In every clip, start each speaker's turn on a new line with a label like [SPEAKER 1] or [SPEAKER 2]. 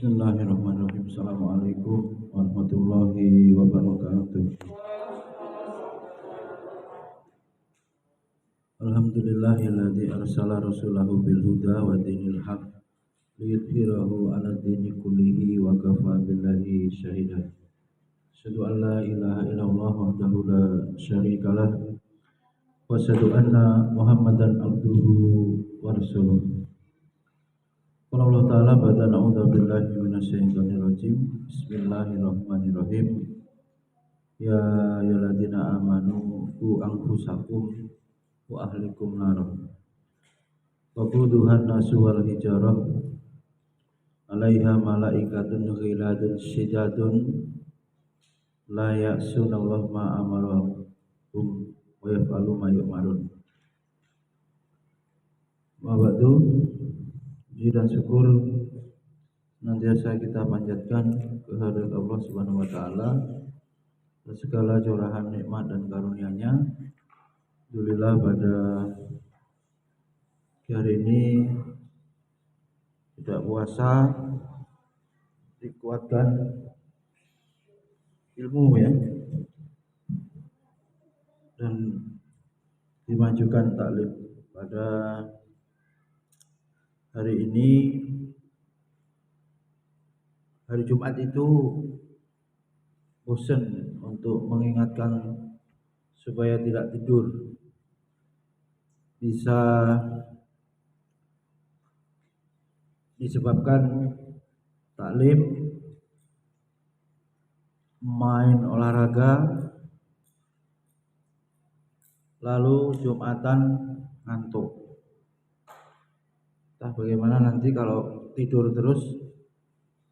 [SPEAKER 1] Bismillahirrahmanirrahim. Assalamualaikum warahmatullahi wabarakatuh. Alhamdulillahilladzi arsala rasulahu bil huda wa dinil haq liyudhhirahu 'ala dini kullihi wa kafa billahi shahida. Asyhadu an la ilaha illallah wahdahu la syarikalah wa asyhadu anna Muhammadan abduhu wa rasuluh. Qala Allah Ta'ala ba'da na'udzu billahi minasyaitonir rajim. Bismillahirrahmanirrahim. Ya ayyuhalladzina amanu qu anfusakum wa ahlikum nar. Waquduhan nasu wal hijarah 'alaiha malaikatun ghiladun syidadun la ya'sunallaha ma amarahum wa yaf'alu ma yu'marun. Wa ba'du. Puji dan syukur senantiasa kita panjatkan kehadirat Allah Subhanahu wa taala atas segala curahan nikmat dan karunia-Nya. Alhamdulillah pada hari ini tidak puasa, dikuatkan ilmu ya, dan dimajukan taklim. Pada hari ini, hari Jumat itu bosan untuk mengingatkan supaya tidak tidur. Bisa disebabkan taklim, main olahraga, lalu Jumatan ngantuk. Entah bagaimana nanti kalau tidur terus,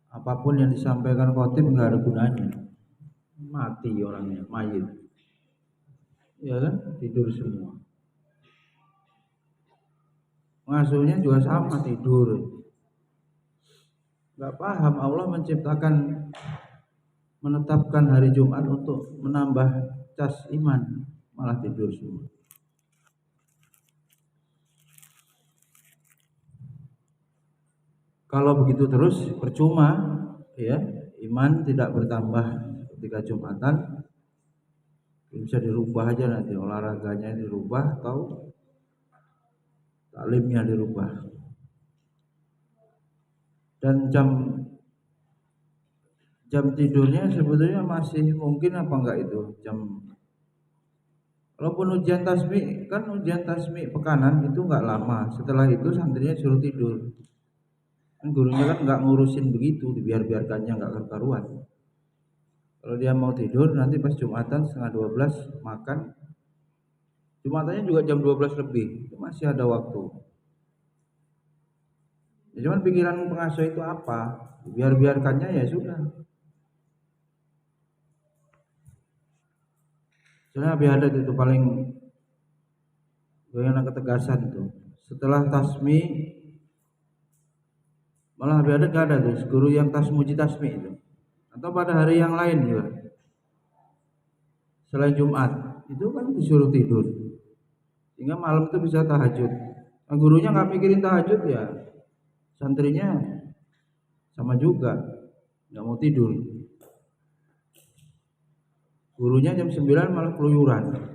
[SPEAKER 1] apapun yang disampaikan khotib nggak ada gunanya, mati orangnya, mayit, ya kan, tidur semua. Ngasuhnya juga sama, tidur. Nggak paham Allah menciptakan, menetapkan hari Jumat untuk menambah cas iman, malah tidur semua. Kalau begitu terus percuma ya, iman tidak bertambah ketika Jumatan. Bisa dirubah aja nanti, olahraganya dirubah atau taklimnya dirubah. Dan jam tidurnya sebetulnya masih mungkin apa enggak itu jam. Walaupun ujian tasmi, kan ujian tasmi pekanan itu enggak lama. Setelah itu santrinya suruh tidur. Kan gurunya kan enggak ngurusin begitu, dibiarkannya enggak karuan. Kalau dia mau tidur nanti pas Jumatan setengah 12 makan. Jumatannya juga jam 12 lebih, itu masih ada waktu. Ya, cuman pikiran pengasuh itu apa? Biarkannya ya sudah. Soalnya Abi Haddad itu paling goyang ketegasan itu. Setelah tasmi, malah Abi Haddad gak ada tuh guru yang tasmuji tasmi itu. Atau pada hari yang lain juga. Selain Jumat, itu kan disuruh tidur. Sehingga malam itu bisa tahajud. Nah, gurunya nggak mikirin tahajud ya, santrinya sama juga nggak mau tidur. Gurunya jam 9 malah keluyuran.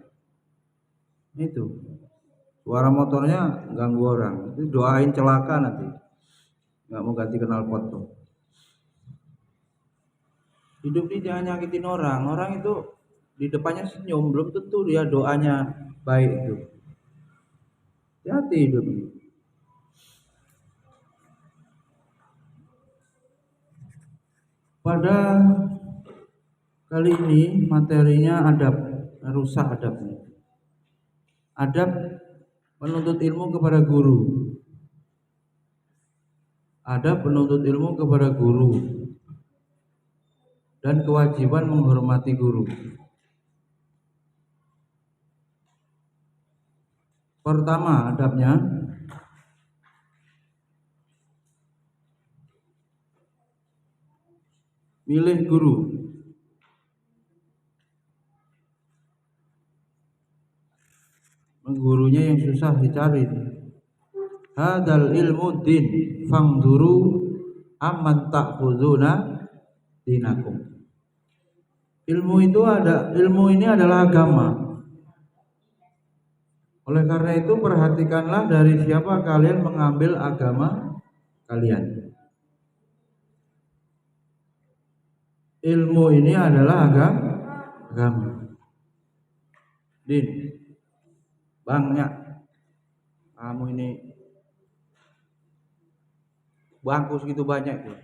[SPEAKER 1] Itu suara motornya ganggu orang. Itu doain celaka nanti. Nggak mau ganti knalpot tuh. Hidup ini jangan nyakitin orang. Orang itu di depannya senyum, belum tentu dia doanya baik itu. Hati-hati hidup ini. Pada kali ini materinya adab, rusak adabnya. Adab penuntut ilmu kepada guru. Adab penuntut ilmu kepada guru. Dan kewajiban menghormati guru. Pertama adabnya, milih guru. Gurunya yang susah dicari. Hadal ilmu din fangduru amman ta'khuduna dinakum. Ilmu ini adalah agama. Oleh karena itu perhatikanlah dari siapa kalian mengambil agama kalian. Ilmu ini adalah agama. Din, banyak kamu ini bangku segitu banyak tuh.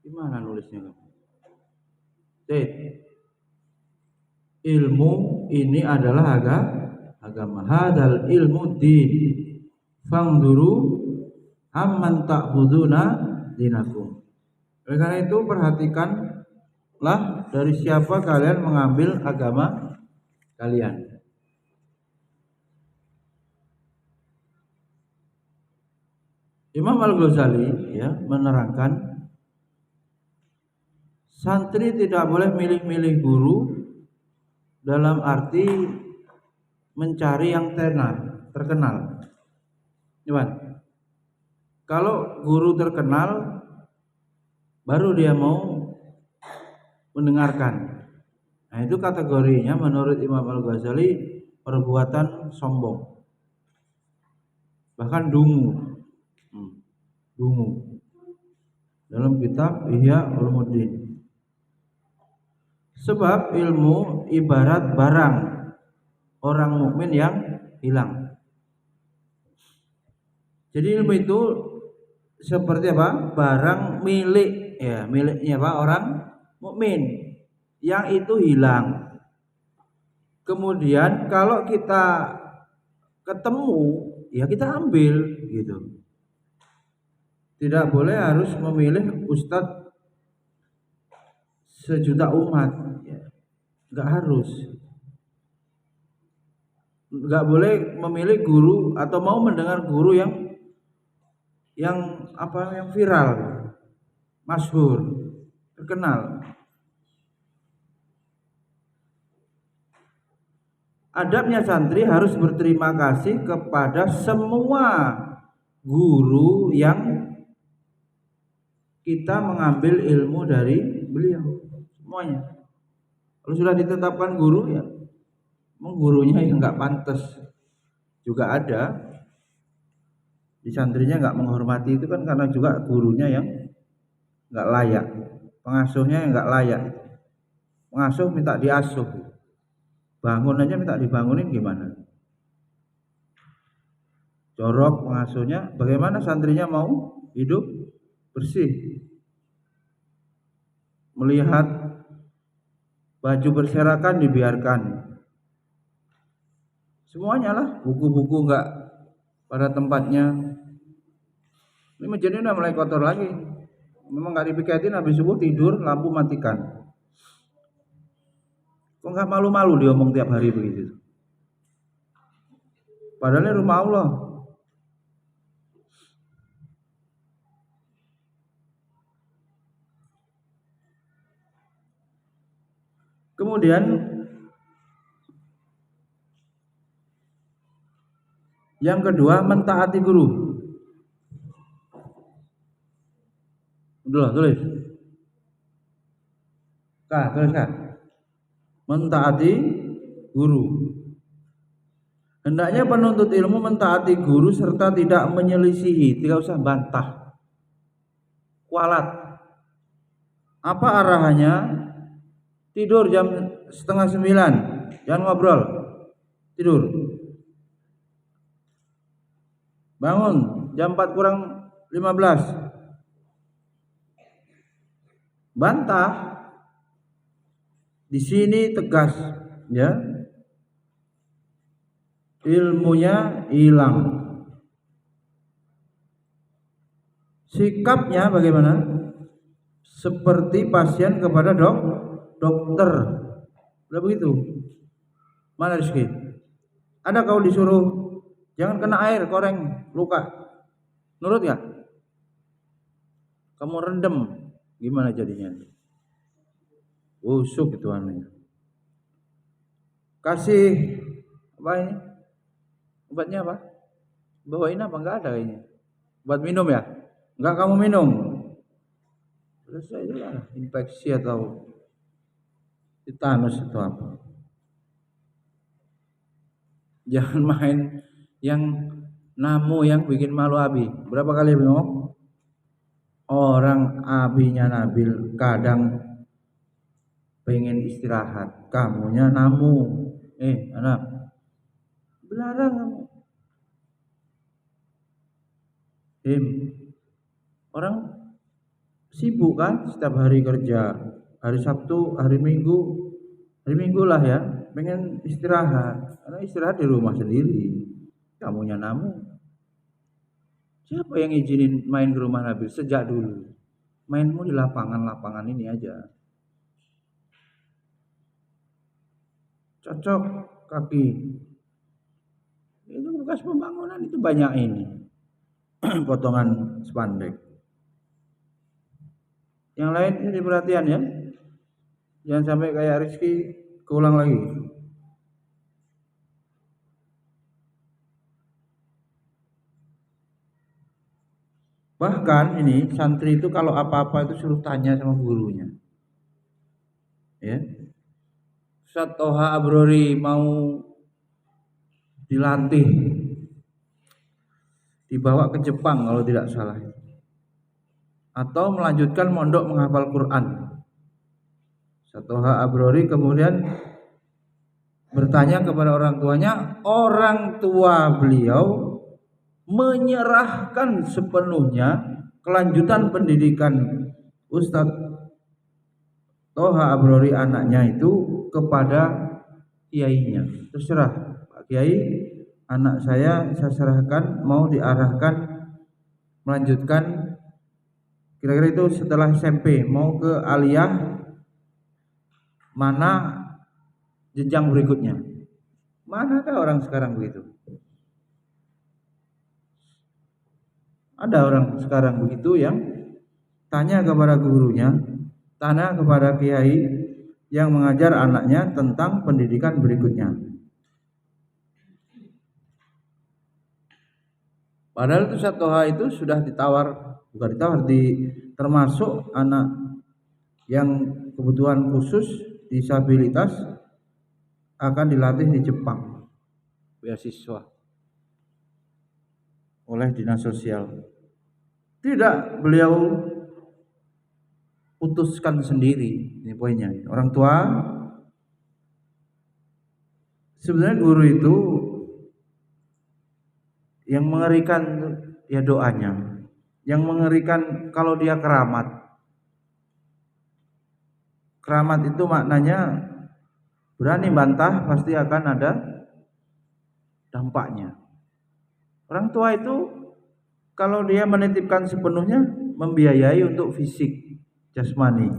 [SPEAKER 1] Gimana nulisnya kamu? Din, ilmu ini adalah agama. Hadal ilmu din. Fangduru amman ta'khuduna dinakum. Oleh karena itu perhatikanlah dari siapa kalian mengambil agama kalian. Imam Al-Ghazali ya menerangkan santri tidak boleh milih-milih guru dalam arti mencari yang terkenal. Cuman kalau guru terkenal baru dia mau mendengarkan. Nah, itu kategorinya menurut Imam Al-Ghazali perbuatan sombong. Bahkan dungu. Dalam kitab Ihya Ulumuddin. Sebab ilmu ibarat barang orang mukmin yang hilang. Jadi ilmu itu seperti apa? Barang milik ya, miliknya apa? Orang mukmin yang itu hilang. Kemudian kalau kita ketemu, ya kita ambil gitu. Tidak boleh harus memilih ustadz sejuta umat, ya. Nggak harus. Nggak boleh memilih guru atau mau mendengar guru yang viral, masyhur, terkenal. Adabnya santri harus berterima kasih kepada semua guru yang kita mengambil ilmu dari beliau, semuanya. Kalau sudah ditetapkan guru ya, gurunya yang nggak pantas juga ada. Di santrinya nggak menghormati itu kan karena juga gurunya yang nggak layak, pengasuhnya yang nggak layak. Pengasuh minta diasuh, bangun aja minta dibangunin gimana? Jorok pengasuhnya, bagaimana santrinya mau hidup bersih? Melihat baju berserakan dibiarkan, semuanya lah, buku-buku nggak pada tempatnya. Ini masjid ini udah mulai kotor lagi. Memang nggak dipiketin, habis subuh tidur lampu matikan. Kok nggak malu-malu diomong tiap hari begitu? Padahal ini rumah Allah. Kemudian yang kedua, mentaati guru. Udah tulis. Tuliskan. Mentaati guru. Hendaknya penuntut ilmu mentaati guru serta tidak menyelisihi, tidak usah bantah, kualat. Apa arahannya? Tidur jam 8:30, jangan ngobrol, tidur. Bangun jam 4:15, bantah. Di sini tegas, ya. Ilmunya hilang. Sikapnya bagaimana? Seperti pasien kepada dokter. Udah begitu. Mana Rizky? Ada kau disuruh jangan kena air, koreng, luka. Nurut ya? Kamu rendem, gimana jadinya? Busuk itu aneh. Kasih apa ini? Obatnya apa? Bawain apa? Enggak ada kayaknya. Obat minum ya? enggak kamu minum. Selesai lah, infeksi atau tetanus atau apa. Jangan main yang namu yang bikin malu Abi. Berapa kali Abi ngomong? Orang Abinya Nabil kadang pengen istirahat, kamunya namu. Anak, belarang kamu. Orang sibuk kan setiap hari kerja, hari Sabtu, hari Minggu lah ya, pengen istirahat. Karena istirahat di rumah sendiri, kamunya namu. Siapa yang izinin main ke rumah Nabil sejak dulu? Mainmu di lapangan-lapangan ini aja. Cocok kaki. Itu bekas pembangunan itu banyak ini. Potongan spandek. Yang lain ini perhatian ya. Jangan sampai kayak Rizky keulang lagi. Bahkan ini santri itu kalau apa-apa itu suruh tanya sama gurunya. Ya. Ustaz Toha Abrori mau dilatih, dibawa ke Jepang kalau tidak salah, atau melanjutkan mondok menghafal Quran. Ustaz Toha Abrori kemudian bertanya kepada orang tuanya, orang tua beliau menyerahkan sepenuhnya kelanjutan pendidikan Ustadz Toha Abrori anaknya itu kepada kiainya. Terserah Pak Kiai, anak saya serahkan mau diarahkan melanjutkan kira-kira itu setelah SMP mau ke aliyah mana jenjang berikutnya. Manakah orang sekarang begitu? Ada orang sekarang begitu yang tanya kepada gurunya, tanya kepada kiai yang mengajar anaknya tentang pendidikan berikutnya. Padahal itu Ustaz Toha itu sudah termasuk anak yang kebutuhan khusus disabilitas akan dilatih di Jepang, beasiswa oleh dinas sosial. Tidak, beliau putuskan sendiri. Ini poinnya. Orang tua sebenarnya guru itu yang mengerikan ya doanya. Yang mengerikan kalau dia keramat. Keramat itu maknanya berani bantah pasti akan ada dampaknya. Orang tua itu kalau dia menitipkan sepenuhnya membiayai untuk fisik jasmani.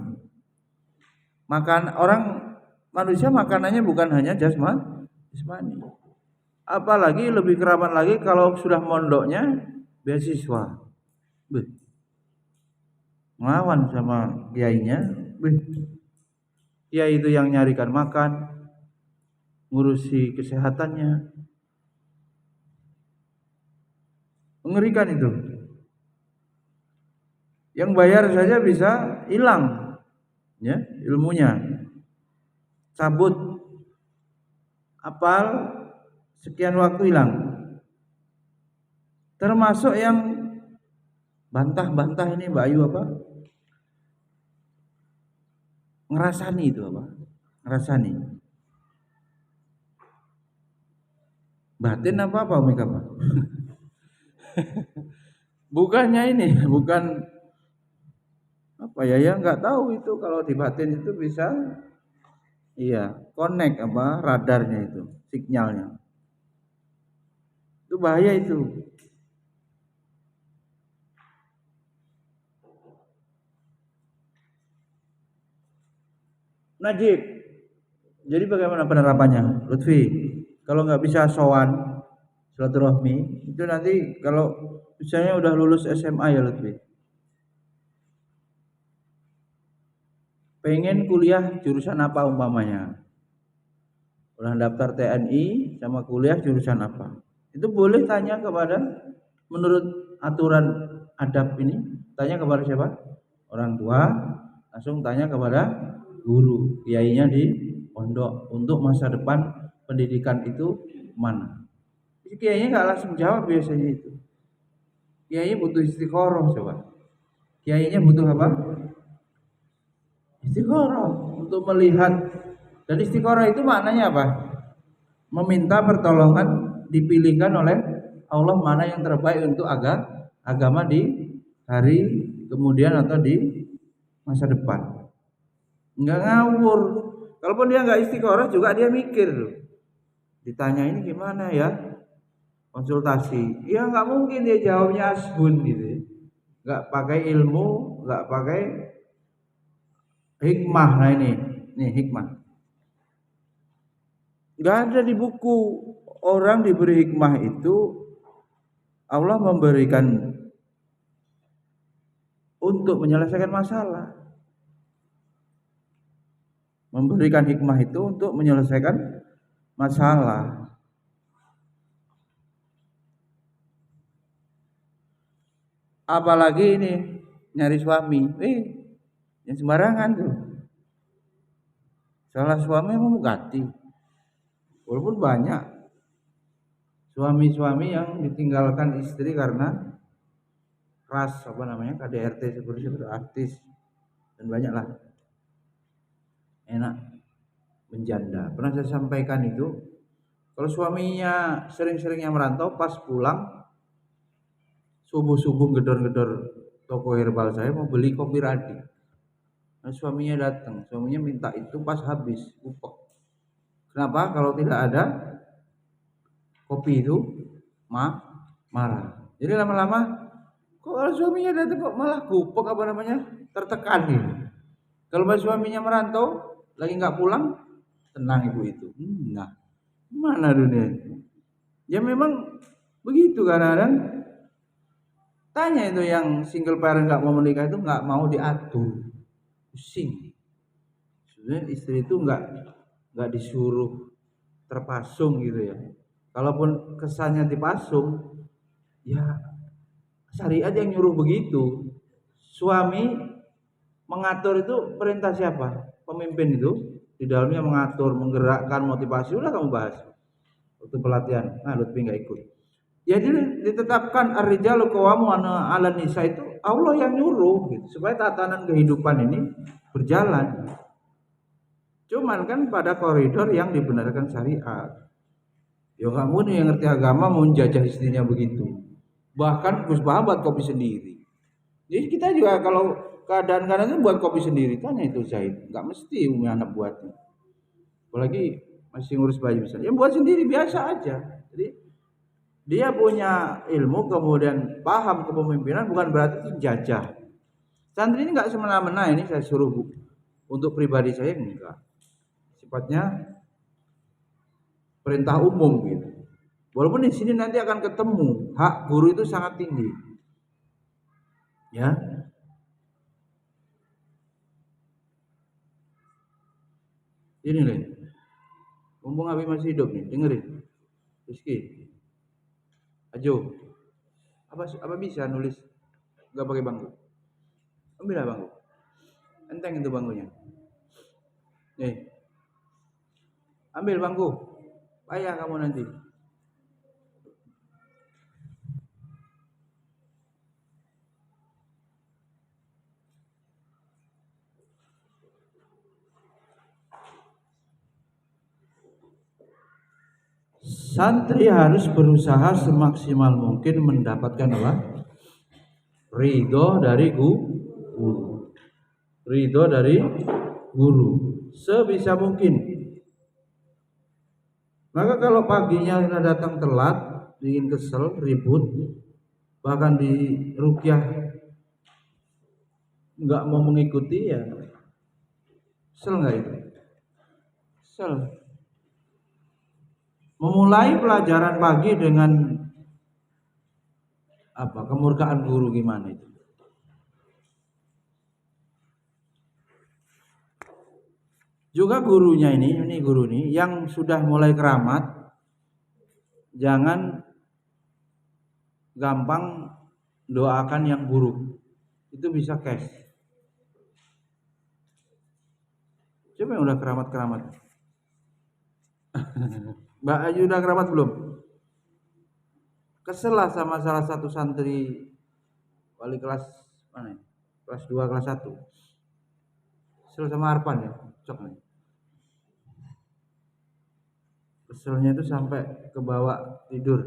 [SPEAKER 1] Manusia makanannya bukan hanya jasmani. Apalagi lebih keramat lagi kalau sudah mondoknya beasiswa. Ngelawan sama kiainya. Kiai itu yang nyarikan makan, ngurusi kesehatannya. Mengerikan itu. Yang bayar saja bisa hilang ya ilmunya. Cabut apal sekian waktu hilang. Termasuk yang bantah-bantah ini Mbak Ayu apa? Ngerasani itu apa? Ngerasani. Batin apa Umi apa? Bukannya ini, bukan apa ya nggak tahu itu kalau di batin itu bisa connect apa radarnya itu, sinyalnya. Itu bahaya itu. Najib. Jadi bagaimana penerapannya, Lutfi? Kalau nggak bisa sowan silaturahmi, itu nanti kalau misalnya udah lulus SMA ya Lutfi, pengen kuliah jurusan apa umpamanya, udah daftar TNI sama kuliah jurusan apa, itu boleh tanya kepada menurut aturan adab ini? Tanya kepada siapa? Orang tua, langsung tanya kepada guru, kiainya di pondok untuk masa depan pendidikan itu mana. Kiainya nggak langsung jawab biasanya itu. Kiainya butuh istikharah coba. Kiainya butuh apa? Istikharah untuk melihat. Dan istikharah itu maknanya apa? Meminta pertolongan dipilihkan oleh Allah mana yang terbaik untuk agama di hari kemudian atau di masa depan. Enggak ngawur. Kalaupun dia enggak istikharah juga dia mikir loh. Ditanya ini gimana ya? Konsultasi. Ya enggak mungkin dia jawabnya asbun gitu. Enggak pakai ilmu, enggak pakai hikmah. Nah ini hikmah. Enggak ada di buku. Orang diberi hikmah itu Allah memberikan untuk menyelesaikan masalah. Memberikan hikmah itu untuk menyelesaikan masalah. Apalagi ini nyari suami, yang sembarangan tuh. Salah suami mau ganti. Walaupun banyak suami-suami yang ditinggalkan istri karena keras KDRT seperti itu artis dan banyaklah enak menjanda. Pernah saya sampaikan itu kalau suaminya sering-seringnya merantau pas pulang subuh-subuh gedor-gedor toko herbal saya mau beli kopi Radi. Nah, suaminya datang, suaminya minta itu pas habis upek. Kenapa? Kalau tidak ada kopi itu marah. Jadi lama-lama kok kalau suaminya datang kok malah kupek tertekan gitu. Kalau suaminya merantau lagi nggak pulang tenang ibu itu. Nah, mana dunia? Ya memang begitu kadang-kadang. Tanya itu yang single parent nggak mau menikah itu nggak mau diatur, pusing. Sebenarnya istri itu nggak disuruh terpasung gitu ya. Kalaupun kesannya dipasung, ya syariat yang nyuruh begitu. Suami mengatur itu perintah siapa? Pemimpin itu di dalamnya mengatur, menggerakkan, motivasi. Udah kamu bahas waktu pelatihan. Nah, Lutfi nggak ikut. Jadi ditetapkan ar-rijalu qawwamun 'alan nisa itu Allah yang nyuruh gitu, supaya tatanan kehidupan ini berjalan. Cuman kan pada koridor yang dibenarkan syariat. Ya kamu nih yang ngerti agama mau menjajah istrinya begitu. Bahkan Gus Baha buat kopi sendiri. Jadi kita juga kalau keadaan-keadaan buat kopi sendiri, tanya itu Zaid. Enggak mesti umi anak buatnya. Apalagi masih ngurus bayi misalnya. Ya buat sendiri biasa aja. Jadi dia punya ilmu kemudian paham kepemimpinan bukan berarti jajah. Santri ini enggak semena-mena ini saya suruh untuk pribadi saya enggak. Sifatnya perintah umum gitu. Walaupun di sini nanti akan ketemu hak guru itu sangat tinggi. Ya. Ini nih. Mumpung Abi masih hidup nih, dengerin. Rizky. Ajo. Apa bisa nulis enggak pakai bangku? Ambillah bangku. Enteng itu bangkunya. Nih. Ambil bangku. Payah kamu nanti. Santri harus berusaha semaksimal mungkin mendapatkan apa? Ridho dari guru. Ridho dari guru sebisa mungkin. Maka kalau paginya kita datang telat, bikin kesel, ribut, bahkan di ruqyah nggak mau mengikuti ya, kesel nggak itu? Kesel. Memulai pelajaran pagi dengan apa? Kemurkaan guru gimana itu? Juga gurunya ini guru ini yang sudah mulai keramat, jangan gampang doakan yang buruk. Itu bisa cash. Siapa yang udah keramat-keramat? Mbak Ayu udah keramat belum? Kesel lah sama salah satu santri wali kelas mana ya? Kelas 2, kelas 1. Kesel sama Arpan ya, cocok nih. Keselnya itu sampai ke bawah tidur,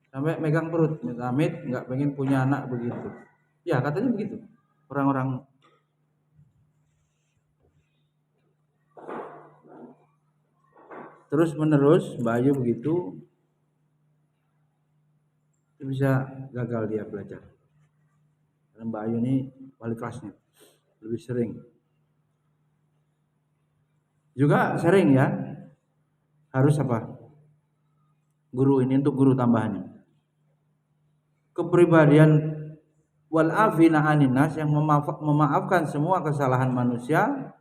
[SPEAKER 1] sampai megang perut, amit nggak pengen punya anak begitu. Ya katanya begitu orang-orang. Terus menerus Mbak Ayu begitu, bisa gagal dia belajar. Karena Mbak Ayu ini wali kelasnya lebih sering. Juga sering ya, harus apa? Guru ini untuk guru tambahannya. Kepribadian wal afina aninnas yang memaafkan semua kesalahan manusia,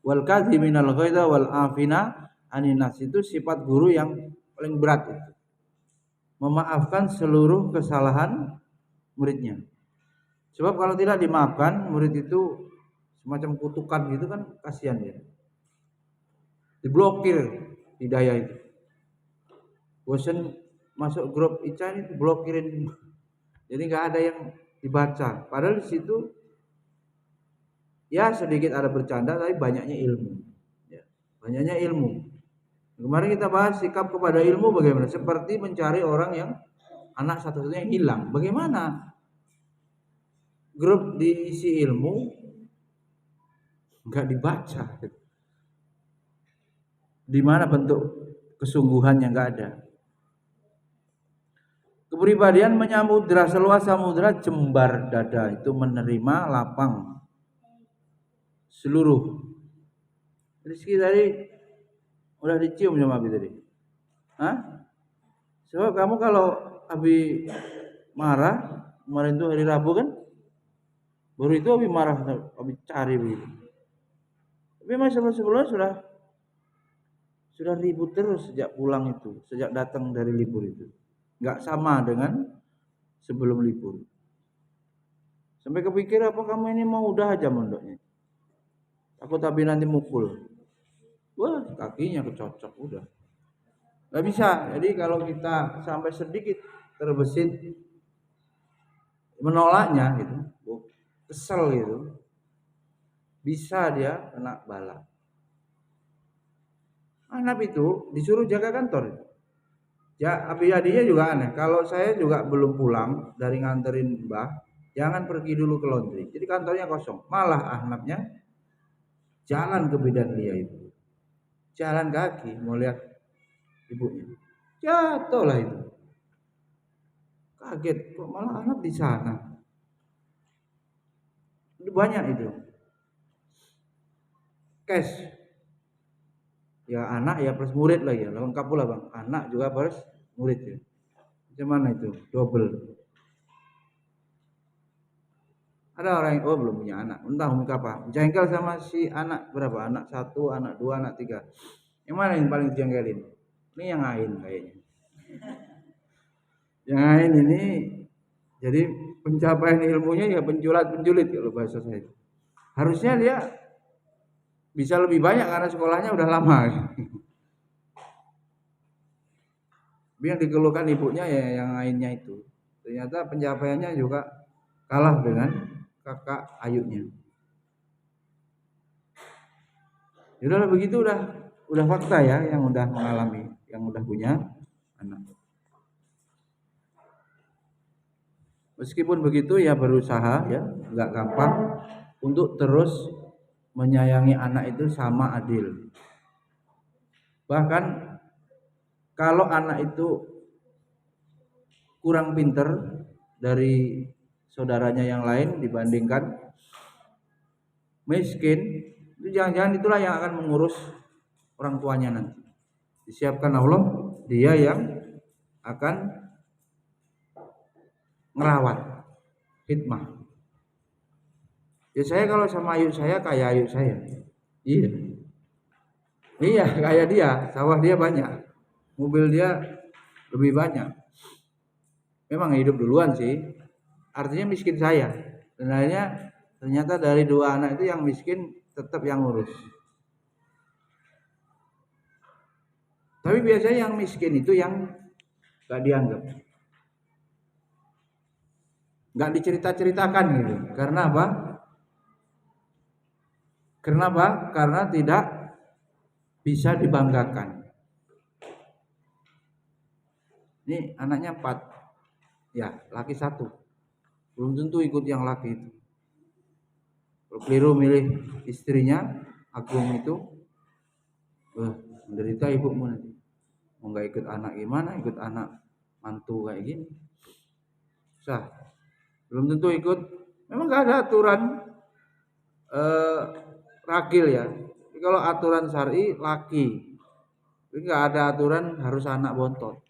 [SPEAKER 1] wal kadhiminal ghaidha wal afina aninnas itu sifat guru yang paling berat itu. Memaafkan seluruh kesalahan muridnya. Sebab kalau tidak dimaafkan, murid itu semacam kutukan gitu kan, kasihan dia. Diblokir hidayah itu. Bosan masuk grup Ica ini diblokirin. Jadi nggak ada yang dibaca. Padahal di situ ya sedikit ada bercanda tapi banyaknya ilmu. Ya, banyaknya ilmu. Kemarin kita bahas sikap kepada ilmu bagaimana? Seperti mencari orang yang anak satu-satunya yang hilang. Bagaimana? Grup diisi ilmu nggak dibaca. Di mana bentuk kesungguhannya nggak ada. Kepribadian menyamudra seluas samudra jembar dada itu menerima lapang seluruh. Rizki tadi udah dicium sama Abi tadi. Hah? Sebab kamu kalau Abi marah kemarin itu hari Rabu kan, baru itu Abi marah, Abi cari begitu. Tapi masa sebelumnya sudah ribut terus sejak pulang itu, sejak datang dari libur itu. Nggak sama dengan sebelum libur. Sampai kepikir apa kamu ini mau udah aja mondoknya. Takut Abi nanti mukul. Wah, kakinya kecocok udah. Nggak bisa. Jadi kalau kita sampai sedikit terbesit menolaknya gitu, kesel gitu, bisa dia kena bala. Anak itu disuruh jaga kantor. Ya, Abi Yadinya juga aneh. Kalau saya juga belum pulang dari nganterin Mbah, jangan pergi dulu ke laundry. Jadi kantornya kosong. Malah Ahnafnya jalan ke bidan dia itu. Jalan kaki mau lihat ibunya. Jatuh lah itu. Kaget kok malah Ahnaf di sana. Itu banyak itu. Cash. Ya anak ya plus murid lah ya. Lengkap pula Bang. Anak juga plus murid ya. Macam mana itu? Double. Ada orang yang belum punya anak, entah umur apa. Jengkel sama si anak berapa? Anak 1, anak 2, anak 3. Yang mana yang paling jengkelin? Ini yang lain kayaknya. Yang lain ini jadi pencapaian ilmunya ya penjulit kalau bahasa saya. Harusnya dia bisa lebih banyak karena sekolahnya udah lama. Yang dikeluhkan ibunya ya yang lainnya itu. Ternyata pencapaiannya juga kalah dengan kakak Ayunya. Udah begitu udah fakta ya yang udah mengalami, yang udah punya anak. Meskipun begitu ya berusaha ya, nggak gampang untuk terus menyayangi anak itu sama adil. Bahkan kalau anak itu kurang pinter dari saudaranya yang lain dibandingkan miskin, itu jangan-jangan itulah yang akan mengurus orang tuanya nanti. Disiapkan Allah, dia yang akan ngerawat, hikmah. Ya saya kalau sama Ayu saya kayak Ayu saya. Iya. Iya, kayak dia, sawah dia banyak. Mobil dia lebih banyak. Memang hidup duluan sih. artinya miskin saya. Dan akhirnya ternyata dari 2 anak itu yang miskin tetap yang ngurus. Tapi biasanya yang miskin itu yang gak dianggap, gak dicerita-ceritakan gitu. Karena apa? Karena tidak bisa dibanggakan. Ini anaknya 4, ya laki 1, belum tentu ikut yang laki itu. Kalau keliru milih istrinya Agung itu, menderita ibumu nanti. Mau nggak ikut anak gimana, ikut anak mantu kayak gini. Susah. Belum tentu ikut. Memang nggak ada aturan ragil ya. Jadi kalau aturan syar'i laki, tapi nggak ada aturan harus anak bontot.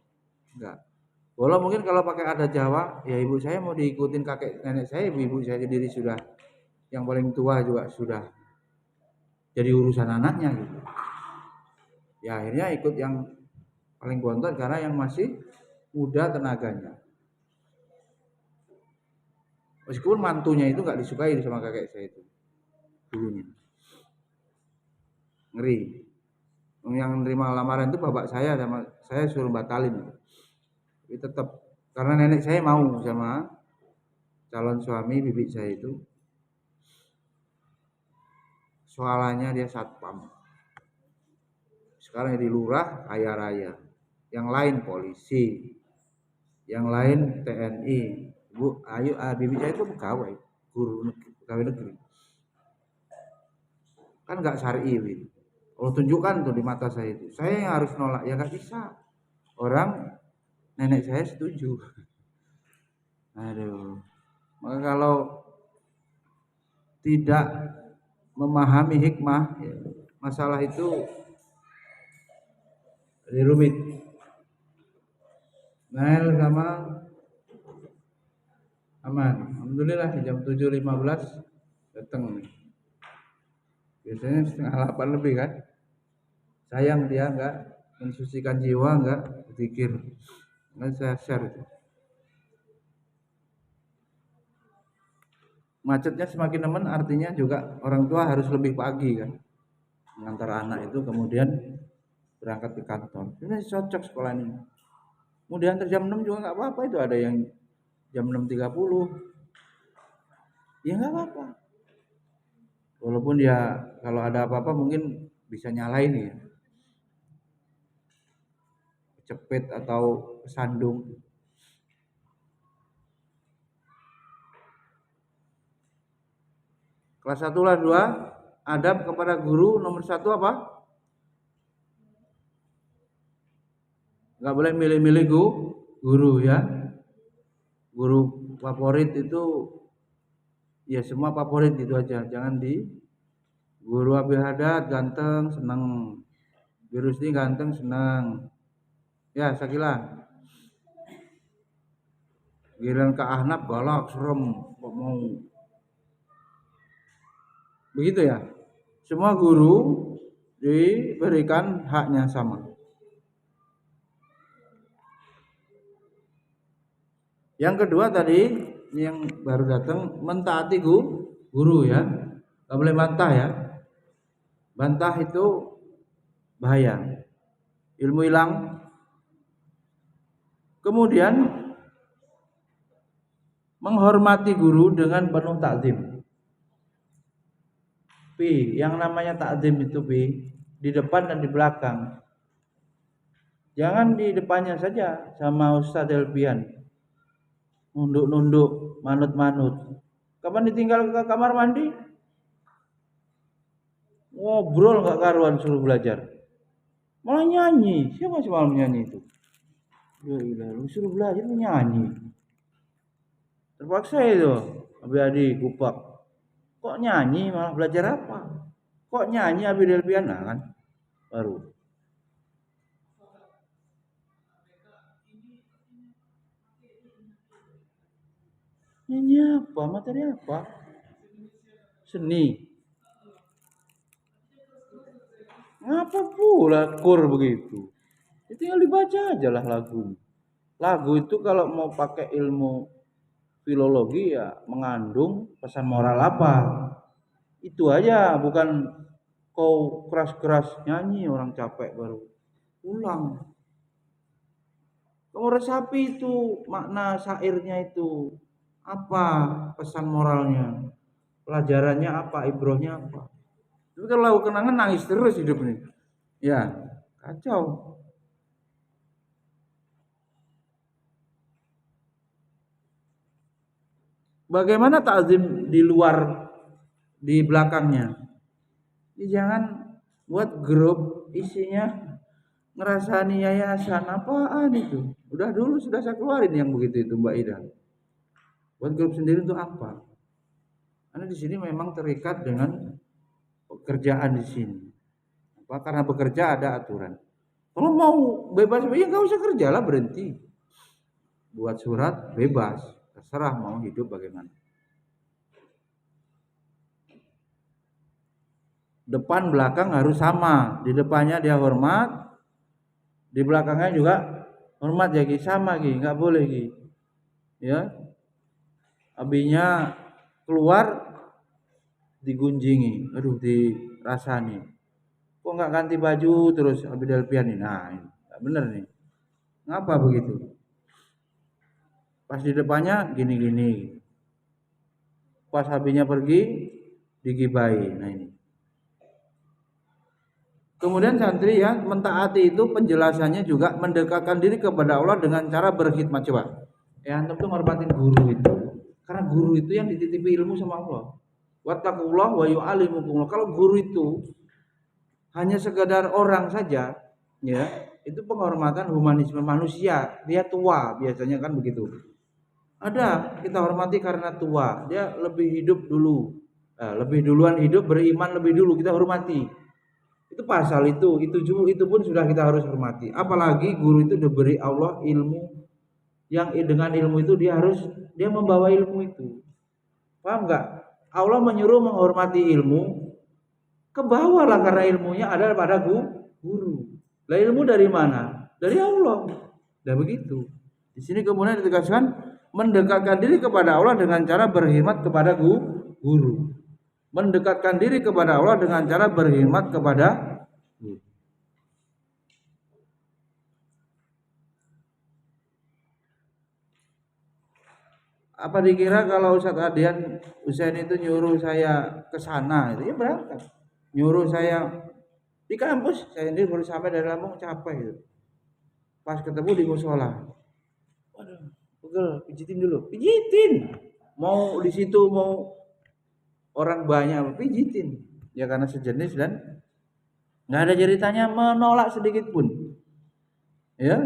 [SPEAKER 1] Enggak. Walau mungkin kalau pakai adat Jawa, ya ibu saya mau diikutin kakek nenek saya, ibu saya sendiri sudah yang paling tua juga sudah jadi urusan anaknya gitu. Ya akhirnya ikut yang paling bontot karena yang masih muda tenaganya. Meskipun mantunya itu nggak disukai sama kakek saya itu dulunya. Ngeri. Yang menerima lamaran itu bapak saya, sama saya suruh batalin. Tapi tetap karena nenek saya mau sama calon suami bibi saya itu. Soalannya dia satpam. Sekarang jadi lurah kaya raya. Yang lain polisi. Yang lain TNI. Bu, ayo bibi saya itu pegawai, guru pegawai negeri. Kan nggak syar'i gitu. Kalau tunjukkan tuh di mata saya itu, saya yang harus nolak, ya nggak bisa. Orang nenek saya setuju. Aduh, maka kalau tidak memahami hikmah, ya, masalah itu jadi rumit. Nail sama aman. Alhamdulillah jam 7.15 datang nih. Biasanya 7:30 lebih kan. Sayang dia enggak mensucikan jiwa, enggak berzikir. Nggak saya share itu. Macetnya semakin nemen artinya juga orang tua harus lebih pagi kan mengantar anak itu kemudian berangkat ke kantor. Ini cocok sekolah ini. Mau diantar jam 6 juga nggak apa-apa, itu ada yang jam 6.30. Ya nggak apa-apa. Walaupun dia kalau ada apa-apa mungkin bisa nyalain ya. Cepet atau kesandung. Kelas 1 lah 2, adab kepada guru nomor 1 apa? Nggak boleh milih-milih guru ya. Guru favorit itu ya semua favorit gitu aja. Jangan di guru Abi Haddad ganteng seneng, Birusdi ganteng seneng. Ya Sakilan. Giliran ke Ahnaf galak serem kok mau. Begitu ya. Semua guru diberikan haknya sama. Yang kedua tadi yang baru datang mentaati guru ya. Gak boleh bantah ya. Bantah itu bahaya. Ilmu hilang. Kemudian menghormati guru dengan penuh takzim. Yang namanya takzim itu di depan dan di belakang. Jangan di depannya saja sama Ustadz Elpian. Nunduk-nunduk, manut-manut. Kapan ditinggal ke kamar mandi? Ngobrol gak karuan suruh belajar. Malah nyanyi. Siapa sih malam nyanyi itu? Lu suruh belajar nyanyi. Terpaksa itu. Abi kupak. Kok nyanyi malah belajar apa? Kok nyanyi Abi Delpian kan? Baru. Nyanyi apa? Materi apa? Seni. Ngapa pula kur begitu? Tinggal dibaca aja lah lagu. Lagu itu kalau mau pakai ilmu Filologi ya mengandung pesan moral apa? Itu aja, bukan kau keras-keras nyanyi orang capek baru ulang. Kau resapi itu makna syairnya itu apa, pesan moralnya, pelajarannya apa, ibrohnya apa. Tapi kalau kenangan nangis terus hidup ini. Ya, kacau. Bagaimana takzim di luar, di belakangnya? Ya, jangan buat grup isinya ngerasani yayasan apaan itu. Udah dulu sudah saya keluarin yang begitu itu Mbak Ida. Buat grup sendiri untuk apa? Karena di sini memang terikat dengan pekerjaan di sini. Apa? Karena bekerja ada aturan. Kalau mau bebas ya nggak usah kerja lah, berhenti. Buat surat bebas, terserah mau hidup bagaimana. Depan belakang harus sama. Di depannya dia hormat, di belakangnya juga hormat ya Ki, sama Ki, nggak boleh Ki. Ya. Abinya keluar digunjingi, aduh dirasani. Kok nggak ganti baju terus abi delpian nih. Nah, ini nggak bener nih. Ngapa begitu? Pas di depannya gini-gini. Pas abinya pergi digibai. Nah ini. Kemudian santri ya mentaati itu penjelasannya juga mendekatkan diri kepada Allah dengan cara berkhidmat. Coba ya antum tuh ngorbatin guru itu, karena guru itu yang dititipi ilmu sama Allah. Wattaqullah wa yu'allimukumullah. Kalau guru itu hanya sekedar orang saja, ya itu penghormatan humanisme manusia. Dia tua biasanya kan begitu. Ada kita hormati karena tua, dia lebih hidup dulu, lebih duluan hidup, beriman lebih dulu, kita hormati. Itu pasal itu pun sudah kita harus hormati. Apalagi guru itu diberi Allah ilmu, yang dengan ilmu itu dia membawa ilmu itu. Paham nggak? Allah menyuruh menghormati ilmu, ke bawah lah karena ilmunya ada pada guru. Lah ilmu dari mana? Dari Allah. Dan begitu. Di sini kemudian ditegaskan mendekatkan diri kepada Allah dengan cara berkhidmat kepada guru. Mendekatkan diri kepada Allah dengan cara berkhidmat kepada guru. Apa dikira kalau Ustadz Adian Husain itu nyuruh saya ke sana itu ya berangkat. Nyuruh saya di kampus, saya sendiri baru sampai dari Lampung capek gitu. Pas ketemu di musola. Waduh, pegel, pijitin dulu. Pijitin. Mau di situ mau orang banyak pijitin. Ya karena sejenis dan nggak ada ceritanya menolak sedikit pun. Ya.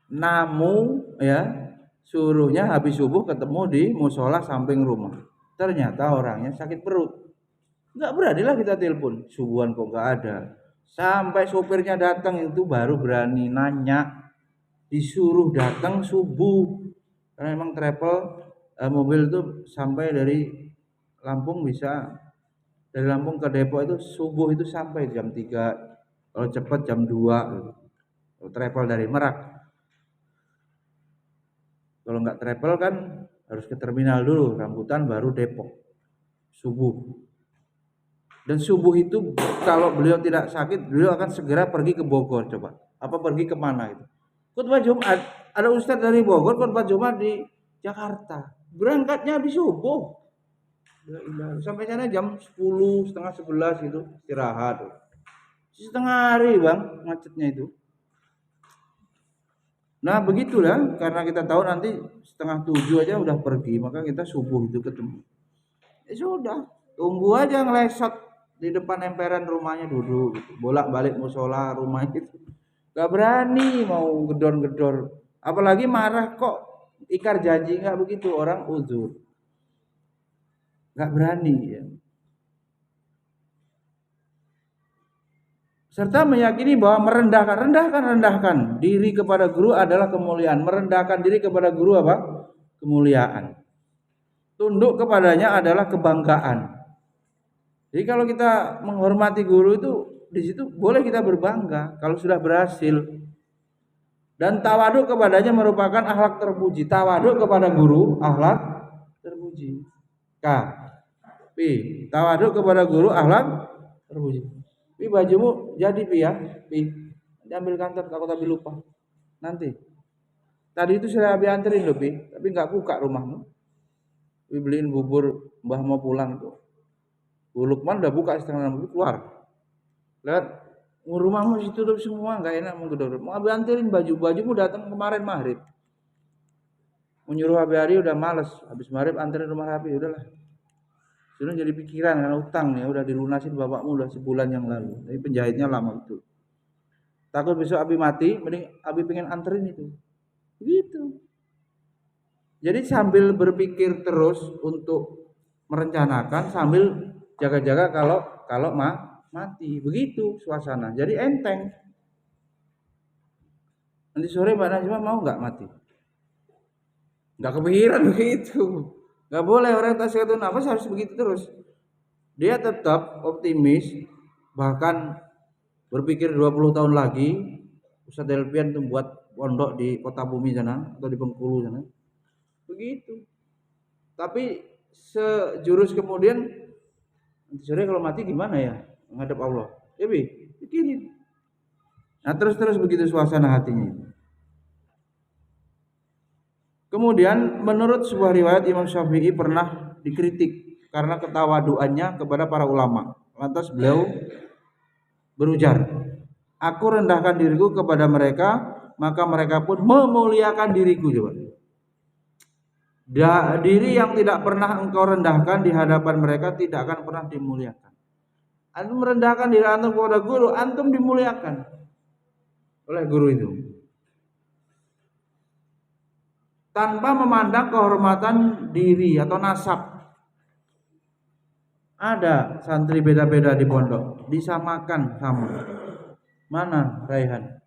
[SPEAKER 1] Namu ya suruhnya habis subuh ketemu di musola samping rumah. Ternyata orangnya sakit perut. Nggak beranilah kita telepon. Subuhan kok nggak ada. Sampai sopirnya datang itu baru berani nanya. Disuruh datang subuh. Karena memang travel mobil itu sampai dari Lampung bisa dari Lampung ke Depok itu subuh itu sampai jam 3. Kalau cepat jam 2 gitu. Kalau travel dari Merak. Kalau nggak travel kan harus ke terminal dulu, Rambutan baru Depok. Subuh. Dan subuh itu kalau beliau tidak sakit, beliau akan segera pergi ke Bogor coba. Apa pergi kemana itu? Khutbah Jumat, ada ustadz dari Bogor khutbah Jumat di Jakarta. Berangkatnya habis subuh. Sampai sana jam 10, setengah 11 gitu, istirahat. Setengah hari bang, macetnya itu. Nah begitulah, karena kita tahu nanti setengah 7 aja udah pergi, maka kita subuh itu ketemu. Ya sudah, tunggu aja ngelesot di depan emperan rumahnya duduk gitu. Bolak-balik musola rumah itu. Gak berani mau gedor-gedor. Apalagi marah kok ikar janji, nggak begitu, orang uzur. Gak berani ya. Serta meyakini bahwa rendahkan diri kepada guru adalah kemuliaan. Merendahkan diri kepada guru apa? Kemuliaan. Tunduk kepadanya adalah kebanggaan. Jadi kalau kita menghormati guru itu di situ boleh kita berbangga kalau sudah berhasil. Dan tawaduk kepadanya merupakan akhlak terpuji. Tawaduk kepada guru akhlak terpuji. K. P. Tawaduk kepada guru akhlak terpuji. Pi, bajumu jadi Pi ya. Pi, ambil kantor, aku tapi lupa. Nanti. Tadi itu sudah Abi anterin loh Pi, tapi nggak buka rumahmu. Pi beliin bubur, Mbah mau pulang tuh. Bu Lukman udah buka 5:30 keluar. Lihat, rumahmu situ tutup semua, nggak enak mau gedor. Mau Abi anterin bajumu datang kemarin maghrib. Menyuruh Abi hari udah males, habis maghrib anterin rumah Rapi, udahlah. Sudah jadi pikiran karena utang ya udah dilunasin bapakmu udah sebulan yang lalu. Tapi penjahitnya lama itu. Takut besok Abi mati, mending Abi pengen anterin itu. Begitu. Jadi sambil berpikir terus untuk merencanakan sambil jaga-jaga kalau mati. Begitu suasana. Jadi enteng. Nanti sore Mbak Najma mau nggak mati? Nggak kepikiran begitu. Nggak boleh orientasi satu nafas harus begitu terus. Dia tetap optimis, bahkan berpikir 20 tahun lagi Ustadz Delpian itu buat pondok di Kota Bumi sana atau di Bengkulu sana. Begitu. Tapi sejurus kemudian sore kalau mati gimana ya menghadap Allah? Ya pikirin. Nah terus begitu suasana hatinya. Kemudian menurut sebuah riwayat Imam Syafi'i pernah dikritik karena ketawaduannya kepada para ulama. Lantas beliau berujar, aku rendahkan diriku kepada mereka, maka mereka pun memuliakan diriku. Coba. Diri yang tidak pernah engkau rendahkan di hadapan mereka tidak akan pernah dimuliakan. Antum merendahkan diri antum kepada guru, antum dimuliakan oleh guru itu. Tanpa memandang kehormatan diri atau nasab. Ada santri beda-beda di pondok, disamakan sama. Mana Raihan?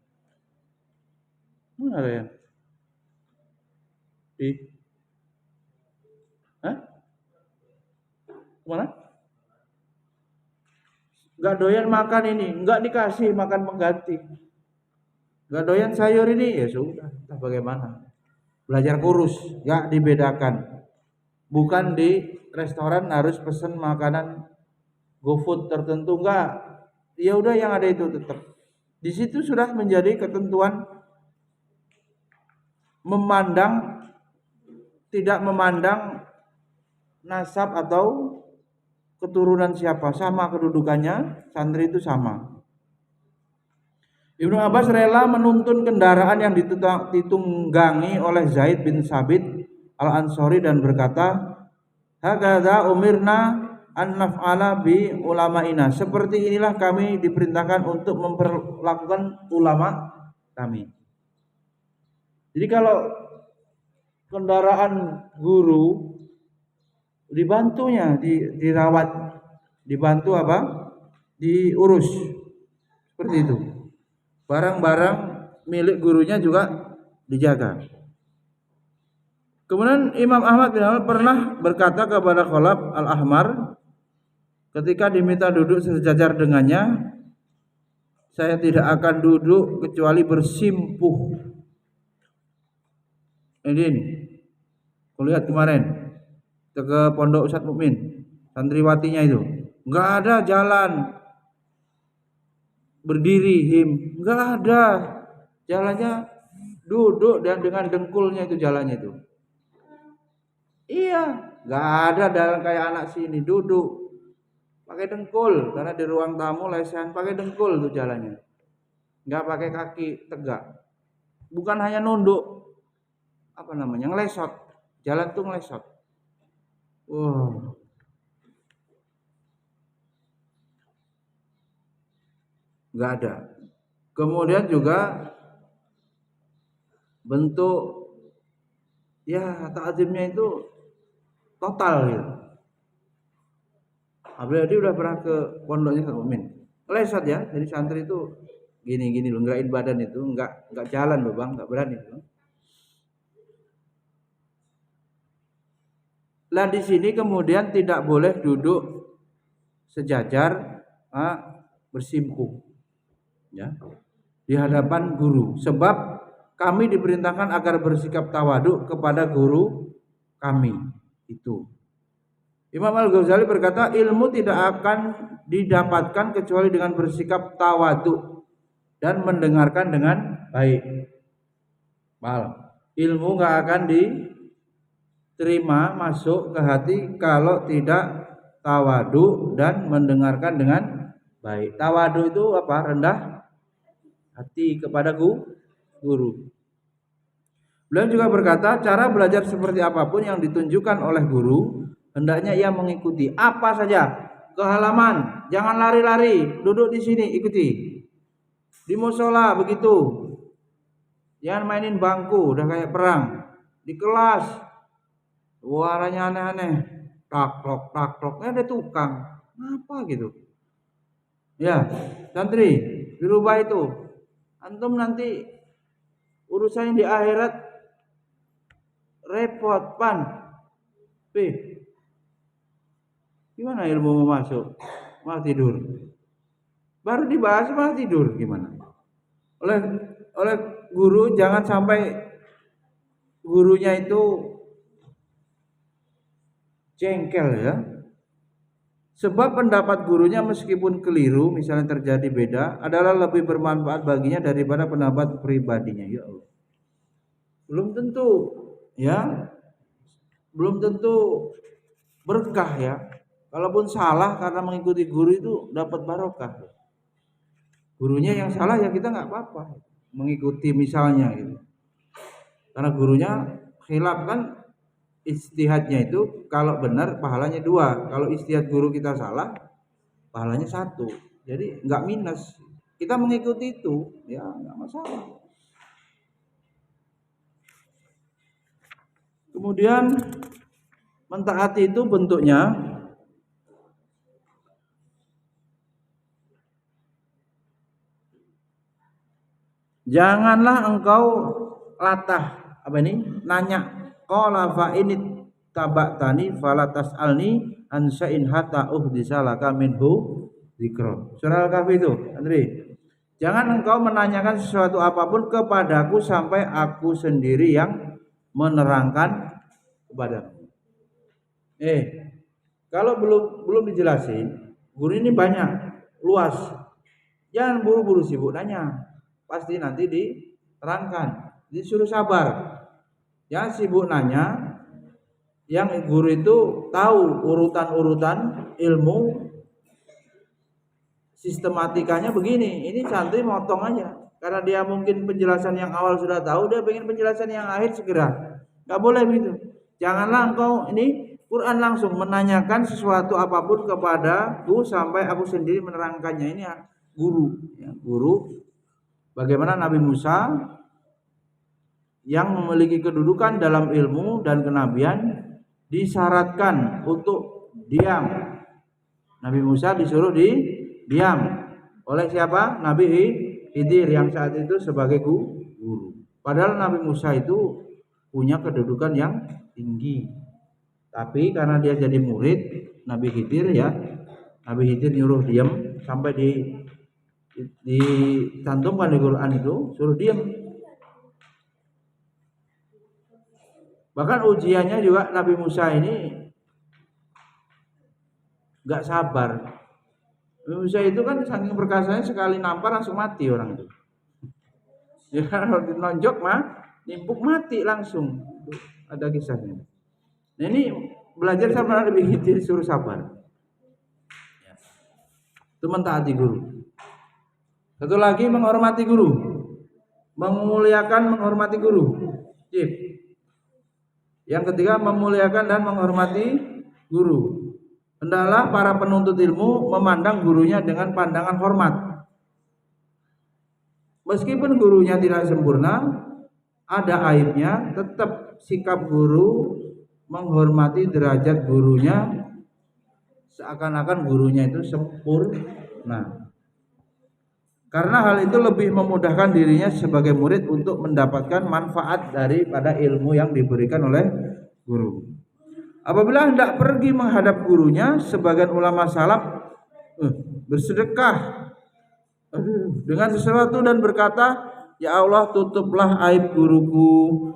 [SPEAKER 1] Mana Raihan? Mana? Gak doyan makan ini, nggak dikasih makan pengganti. Gak doyan sayur ini, ya sudah, entah bagaimana. Belajar kurus, gak dibedakan. Bukan di restoran harus pesen makanan GoFood tertentu, enggak. Ya udah yang ada itu tetap. Di situ sudah menjadi ketentuan tidak memandang nasab atau keturunan siapa, sama kedudukannya, santri itu sama. Ibnu Abbas rela menuntun kendaraan yang ditunggangi oleh Zaid bin Sabit Al-Ansori dan berkata, "Hakadza umirna an naf'ala bi ulama'ina." Seperti inilah kami diperintahkan untuk memperlakukan ulama kami. Jadi kalau kendaraan guru dibantunya, dirawat, dibantu apa? Diurus. Seperti itu. Barang-barang milik gurunya juga dijaga. Kemudian Imam Ahmad bin Hanbal pernah berkata kepada Khalaf Al-Ahmar ketika diminta duduk sejajar dengannya, saya tidak akan duduk kecuali bersimpuh. Ini kulihat kemarin ke pondok Ustadz Mukmin, santriwatinya itu, nggak ada jalan berdiri nggak ada, jalannya duduk dan dengan dengkulnya itu jalannya itu. Iya, nggak ada jalan kayak anak sini duduk pakai dengkul karena di ruang tamu lesehan pakai dengkul tuh jalannya, nggak pakai kaki tegak. Bukan hanya nunduk, ngelesot, jalan tuh ngelesot. Nggak ada. Kemudian juga bentuk ta'zimnya itu total gitu. Abdi udah pernah ke pondoknya Ustadz Mukmin. Lesat ya, jadi santri itu gini loh, ngerain badan itu enggak jalan loh Bang, enggak berani loh. Lah di sini kemudian tidak boleh duduk sejajar, bersimpuh. Ya, di hadapan guru, sebab kami diperintahkan agar bersikap tawadhu kepada guru kami. Itu. Imam Al-Ghazali berkata, ilmu tidak akan didapatkan kecuali dengan bersikap tawadhu dan mendengarkan dengan baik. Ilmu nggak akan diterima masuk ke hati kalau tidak tawadhu dan mendengarkan dengan baik. Tawadhu itu apa? Rendah hati kepada guru. Beliau juga berkata, cara belajar seperti apapun yang ditunjukkan oleh guru, hendaknya ia mengikuti apa saja. Ke halaman, jangan lari-lari, duduk di sini, ikuti. Di musola begitu. Jangan mainin bangku, udah kayak perang. Di kelas, suaranya aneh-aneh, tak-tok, ada tukang, apa gitu. Ya, santri, dirubah itu. Antum nanti urusannya di akhirat repot, gimana ilmu mau masuk? Malah tidur. Baru dibahas malah tidur, gimana? Oleh guru jangan sampai gurunya itu jengkel ya. Sebab pendapat gurunya meskipun keliru, misalnya terjadi beda, adalah lebih bermanfaat baginya daripada pendapat pribadinya. Ya Allah. Belum tentu ya. Belum tentu berkah ya. Kalaupun salah karena mengikuti guru itu dapat barokah. Gurunya yang salah ya kita nggak apa-apa mengikuti misalnya gitu. Karena gurunya khilaf kan, ijtihadnya itu kalau benar pahalanya 2, kalau ijtihad guru kita salah pahalanya 1. Jadi nggak minus. Kita mengikuti itu ya nggak masalah. Kemudian mentaati itu bentuknya janganlah engkau latah nanya qala fa in tabatani fala tasalni an sya'in hatta uhdisa laka minhu dzikra. Surah Al-Kahfi itu, Andri. Jangan engkau menanyakan sesuatu apapun kepadaku sampai aku sendiri yang menerangkan kepadamu. Kalau belum dijelasin, guru ini banyak, luas. Jangan buru-buru sibuk nanya. Pasti nanti diterangkan. Disuruh sabar. Jangan sibuk nanya. Yang guru itu tahu urutan-urutan ilmu, sistematikanya begini. Ini santri motong aja. Karena dia mungkin penjelasan yang awal sudah tahu, dia pengen penjelasan yang akhir segera. Gak boleh begitu. Janganlah engkau ini Quran langsung menanyakan sesuatu apapun kepadaku sampai aku sendiri menerangkannya. Ini guru, ya, guru. Bagaimana Nabi Musa yang memiliki kedudukan dalam ilmu dan kenabian disyaratkan untuk diam. Nabi Musa disuruh diam oleh siapa? Nabi Khidir yang saat itu sebagai guru. Padahal Nabi Musa itu punya kedudukan yang tinggi. Tapi karena dia jadi murid Nabi Khidir ya, Nabi Khidir nyuruh diam sampai dicantumkan di Quran itu suruh diam. Bahkan ujiannya juga Nabi Musa ini gak sabar. Nabi Musa itu kan saking perkasanya sekali nampar langsung mati orang itu. Ya kalau dinonjok mah nimpuk mati langsung. Ada kisahnya. Nah ini belajar sama Nabi Khidir suruh sabar. Itu mentaati guru. Satu lagi menghormati guru. Memuliakan menghormati guru. Yang ketiga memuliakan dan menghormati guru. Hendaklah para penuntut ilmu memandang gurunya dengan pandangan hormat. Meskipun gurunya tidak sempurna, ada aibnya, tetap sikap guru menghormati derajat gurunya seakan-akan gurunya itu sempurna. Karena hal itu lebih memudahkan dirinya sebagai murid untuk mendapatkan manfaat daripada ilmu yang diberikan oleh guru. Apabila hendak pergi menghadap gurunya, sebagian ulama salaf bersedekah dengan sesuatu dan berkata, Ya Allah, tutuplah aib guruku.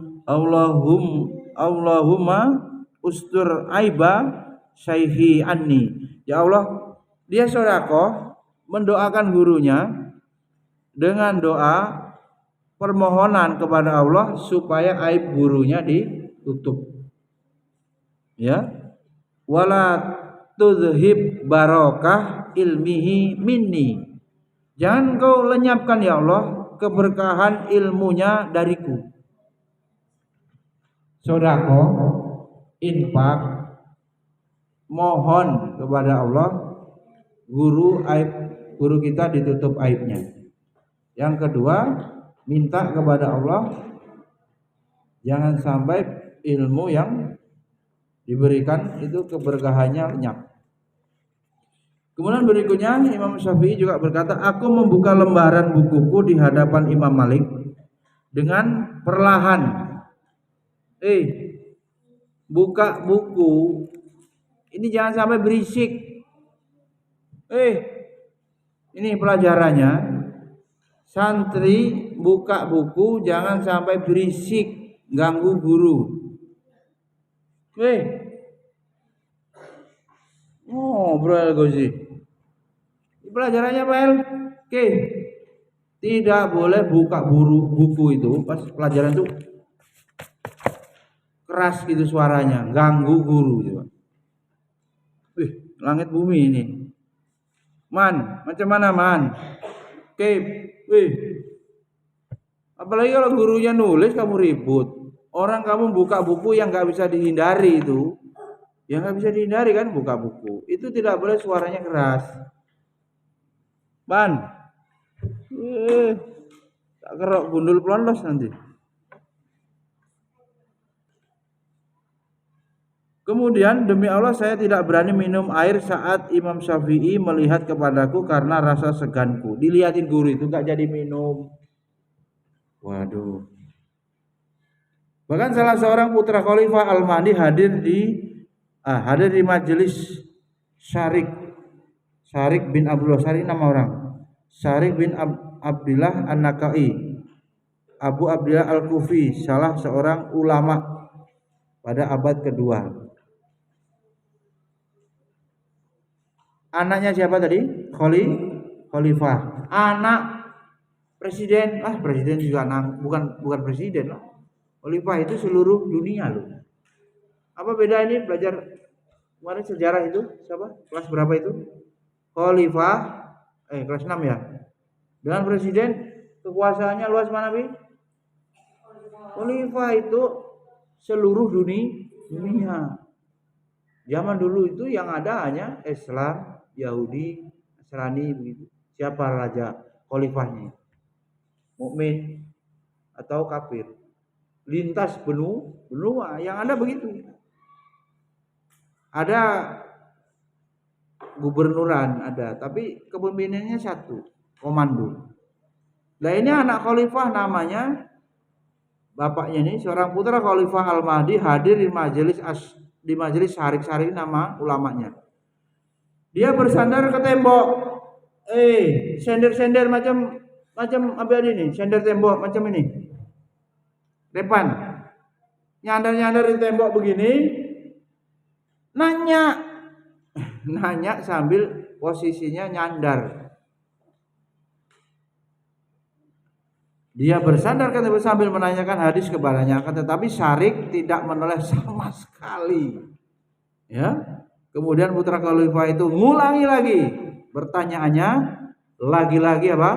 [SPEAKER 1] Allahumma ustur aiba syaihi anni. Ya Allah, dia sedekah mendoakan gurunya dengan doa permohonan kepada Allah supaya aib gurunya ditutup. Ya. Wala tudhib barokah ilmihi minni. Jangan kau lenyapkan ya Allah keberkahan ilmunya dariku. Sedekah, infak, mohon kepada Allah guru kita ditutup aibnya. Yang kedua, minta kepada Allah jangan sampai ilmu yang diberikan itu keberkahannya lenyap. Kemudian berikutnya Imam Syafi'i juga berkata, aku membuka lembaran bukuku di hadapan Imam Malik dengan perlahan. Buka buku ini jangan sampai berisik. Ini pelajarannya. Santri buka buku jangan sampai berisik, ganggu guru. Ngobrol gozi. Pelajarannya Pak. Tidak boleh buka buku itu pas pelajaran itu keras gitu suaranya, ganggu guru juga. Langit bumi ini. Man, macam mana man? Apalagi kalau gurunya nulis kamu ribut. Orang kamu buka buku yang nggak bisa dihindari itu. Yang nggak bisa dihindari kan buka buku. Itu tidak boleh suaranya keras. Man. Tak kerok gundul pelontos nanti. Kemudian demi Allah saya tidak berani minum air saat Imam Syafi'i melihat kepadaku karena rasa seganku. Dilihatin guru itu gak jadi minum. Waduh. Bahkan salah seorang putra Khalifah Al-Mahdi hadir di majelis Syarik bin Abdullah, Syarik nama orang. Syarik bin Abdullah An-Nakai, Abu Abdullah Al-Kufi, salah seorang ulama pada abad kedua. Anaknya siapa tadi? Khalifah. Anak presiden. Presiden juga bukan presiden lah. Khalifah itu seluruh dunia loh. Apa beda ini belajar kemarin sejarah itu? Siapa? Kelas berapa itu? Khalifah kelas 6 ya. Dengan presiden kekuasaannya luas mana, Bi? Khalifah itu seluruh dunia. Zaman dulu itu yang ada hanya Islam, Yahudi, Nasrani begitu. Siapa raja khalifahnya? Mukmin atau kafir? Lintas benua yang ada begitu. Ada gubernuran ada, tapi kepemimpinannya satu, komando. Nah ini anak khalifah namanya bapaknya ini seorang putra Khalifah Al-Mahdi hadir di majelis Syarik nama ulamanya. Dia bersandar ke tembok. Sender macam apa ini? Sender tembok macam ini. Depan. Nyandar di tembok begini. Nanya sambil posisinya nyandar. Dia bersandar sambil menanyakan hadis kepadanya, tetapi Syarik tidak menoleh sama sekali. Ya. Kemudian putra Khalifah itu ngulangi lagi pertanyaannya, lagi-lagi apa?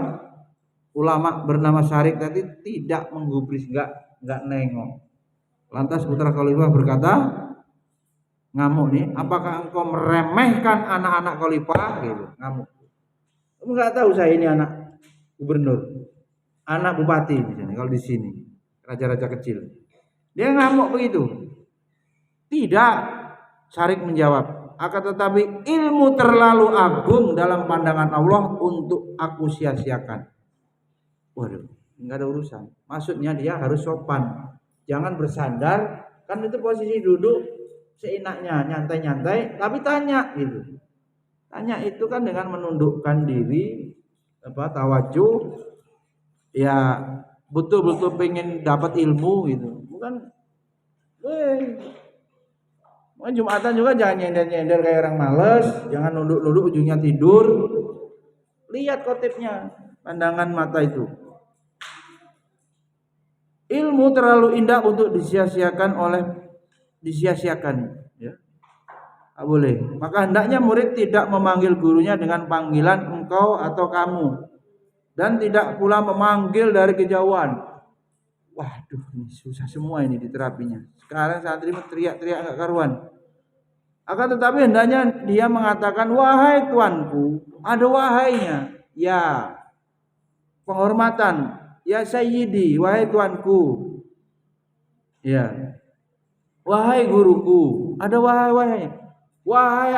[SPEAKER 1] Ulama bernama Syarik tadi tidak menggubris, enggak nengok. Lantas putra Khalifah berkata, ngamuk nih, apakah engkau meremehkan anak-anak Khalifah? Gitu, ngamuk. Kamu enggak tahu saya ini anak gubernur, anak bupati misalnya kalau di sini, raja-raja kecil. Dia ngamuk begitu. Tidak, Syarik menjawab, akan tetapi ilmu terlalu agung dalam pandangan Allah untuk aku sia-siakan. Waduh, enggak ada urusan. Maksudnya dia harus sopan. Jangan bersandar, kan itu posisi duduk seenaknya, nyantai-nyantai, tapi tanya gitu. Tanya itu kan dengan menundukkan diri, tawajuh, ya betul-betul pengen dapat ilmu gitu. Bukan Jumatan juga jangan nyender-nyender kayak orang males, jangan nunduk-nunduk ujungnya tidur. Lihat khotibnya, pandangan mata itu. Ilmu terlalu indah untuk disia-siakan, ya. Tak boleh. Maka hendaknya murid tidak memanggil gurunya dengan panggilan engkau atau kamu, dan tidak pula memanggil dari kejauhan. Waduh, ini susah semua ini diterapinya. Sekarang santri teriak-teriak enggak karuan. Akan tetapi hendaknya dia mengatakan wahai tuanku, ada wahainya. Ya, penghormatan. Ya sayyidi, wahai tuanku. Ya. Wahai guruku, ada wahai. Wahai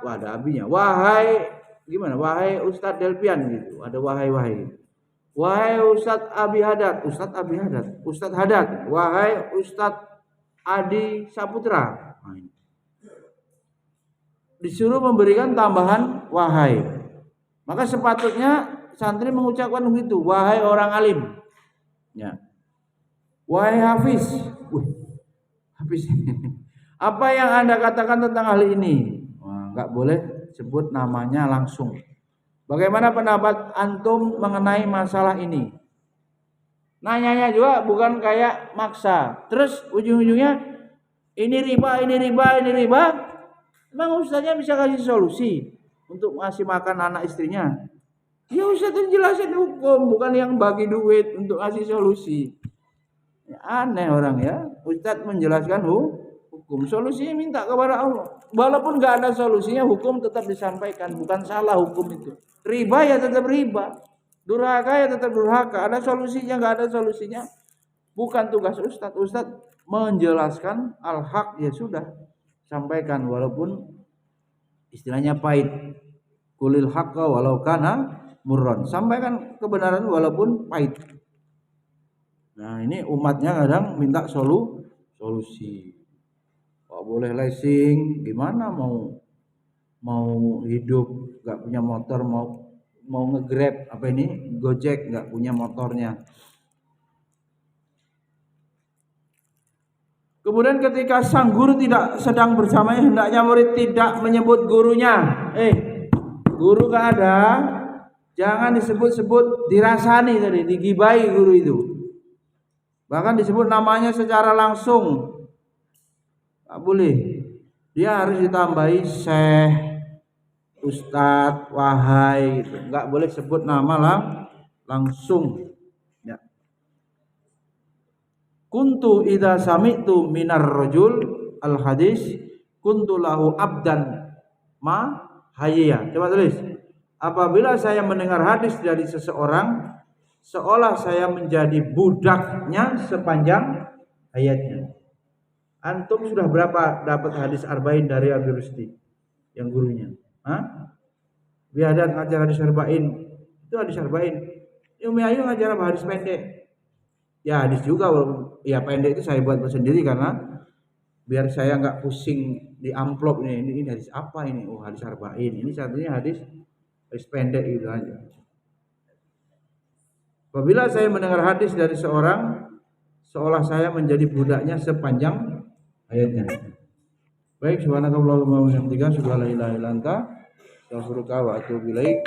[SPEAKER 1] ada abinya. Wahai gimana? Wahai Ustadz Delpian gitu. Ada wahai. Wahai Ustadz Abi Haddad, Ustadz Haddad, wahai Ustadz Adi Saputra. Disuruh memberikan tambahan wahai. Maka sepatutnya santri mengucapkan begitu, wahai orang alim. Ya. Wahai Hafiz. Hafiz. Apa yang Anda katakan tentang hal ini? Enggak boleh sebut namanya langsung. Bagaimana pendapat antum mengenai masalah ini? Nanyanya juga bukan kayak maksa. Terus ujung-ujungnya ini riba. Emang ustaznya bisa kasih solusi untuk ngasih makan anak istrinya? Ya ustaz jelasin hukum, bukan yang bagi duit untuk ngasih solusi. Ya, aneh orang ya. Ustaz menjelaskan hukum, solusinya minta kepada Allah. Walaupun nggak ada solusinya, hukum tetap disampaikan. Bukan salah hukum itu. Riba ya tetap riba, durhaka ya tetap durhaka. Ada solusinya, nggak ada solusinya, bukan tugas ustadz. Ustadz menjelaskan al-haq, ya sudah sampaikan walaupun istilahnya pahit. Kulil haqqa walau kana murran, sampaikan kebenaran walaupun pahit. Nah ini umatnya kadang minta solusi. Kok boleh leasing, gimana mau hidup nggak punya motor, mau nge-grab Gojek nggak punya motornya. Kemudian ketika sang guru tidak sedang bersamanya, hendaknya murid tidak menyebut gurunya. Guru gak ada, jangan disebut-sebut, dirasani tadi, digibai guru itu. Bahkan disebut namanya secara langsung, tak boleh. Dia harus ditambahi syekh, ustadz, wahai, gitu. Nggak boleh sebut nama langsung. Ya. Kuntu idza sami'tu minar rajul al hadis kuntu lahu abdan ma hayya. Coba tulis. Apabila saya mendengar hadis dari seseorang, seolah saya menjadi budaknya sepanjang hayatnya. Antum sudah berapa dapat hadis arba'in dari Abi Rusdi yang gurunya? Biadan ngajar hadis arba'in, itu hadis arba'in. Umi Ayu ngajar hadis pendek. Ya hadis juga, walaupun ya pendek itu saya buat sendiri karena biar saya nggak pusing di amplop ini hadis apa ini? Oh hadis arba'in. Ini satunya hadis pendek itu aja. Apabila saya mendengar hadis dari seorang, seolah saya menjadi budaknya sepanjang ayatnya. Baik, subhanakallahumma wa bihamdika, asyhadu an la ilaha illa anta, astaghfiruka wa atubu ilaik.